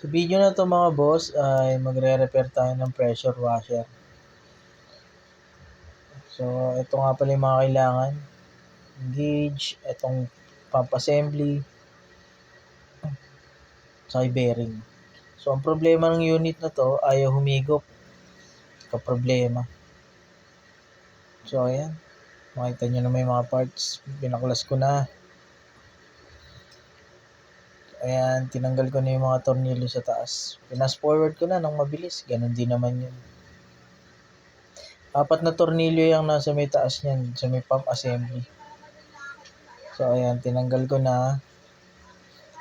Sa video na 'to mga boss ay magre-repair tayo ng pressure washer. So, ito nga pala yung mga kailangan, gauge, itong pump assembly, saka bearing. So, ang problema ng unit na 'to, ayaw humigop, problema. So, ayan, makita nyo na may mga parts, pinaklas ko na. Ayan, tinanggal ko na yung mga tornilyo sa taas. Pinas forward ko na ng mabilis, ganun din naman yun. 4 na tornilyo yung nasa may taas niyan, sa may pump assembly. So, ayan, tinanggal ko na.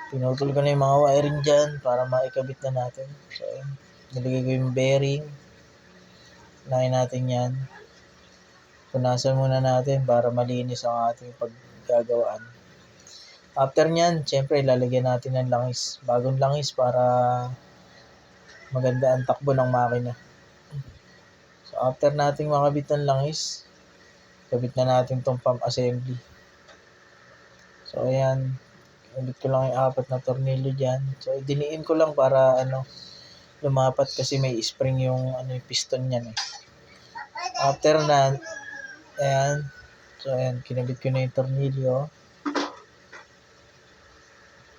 Pinutol ko na yung mga wiring dyan para maikabit na natin. So, ayan, nilagay ko yung bearing. Unahin natin yan. Punasan muna natin para malinis ang ating paggagawaan. After nyan, syempre, lalagyan natin ng langis. Bagong langis para maganda ang takbo ng makina. So, after nating makabit ng langis, kabit na natin tong pump assembly. So, ayan. Kabit ko lang yung 4 na tornilyo dyan. So, diniin ko lang para lumapat kasi may spring yung yung piston niyan eh. After na, ayan. So, ayan. Kinabit ko na yung tornilyo.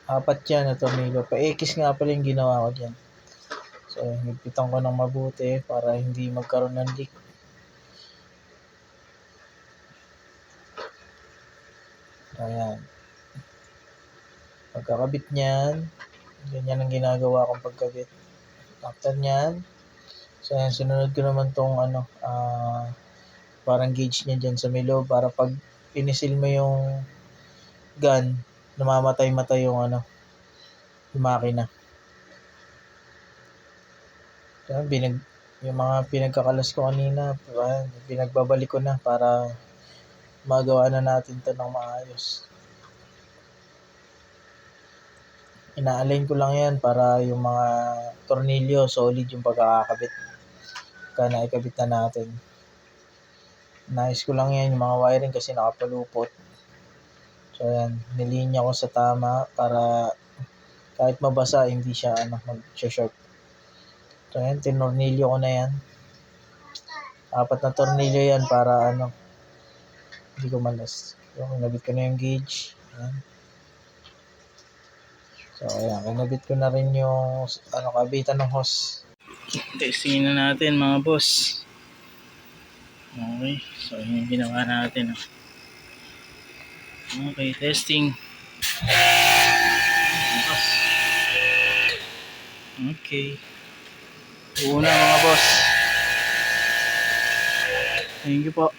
4 yan na tornilyo. Pa-X nga pala yung ginawa ko dyan. So, higpitan ko ng mabuti para hindi magkaroon ng leak. Ayan. Pagkakabit niyan, ganyan ang ginagawa kong pagkabit. After niyan, so ayan, sunod ko naman tong parang gauge niya dyan sa may loob para pag pinisil mo yung gun, namamatay-matay yung yung makina. So, yung mga pinagkakalas ko kanina, pinagbabalik ko na para magawa na natin to ng maayos. Ina-align ko lang yan para yung mga tornilyo solid yung pagkakakabit. Kaya naikabit na natin. Nais ko lang yan yung mga wiring kasi nakapalupot. So yan, nilinya ko sa tama para kahit mabasa hindi siya mag-short. So yan, tinornilyo ko na yan. 4 na tornilyo yan para hindi ko malas. So, kinabit ko na yung gauge. Ayan. So ayan, kinabit ko na rin yung kabitan ng hose. Testingin na natin mga boss. Okay, so yun yung ginawa natin. Okay, testing. Okay. Una mga boss. Thank you po.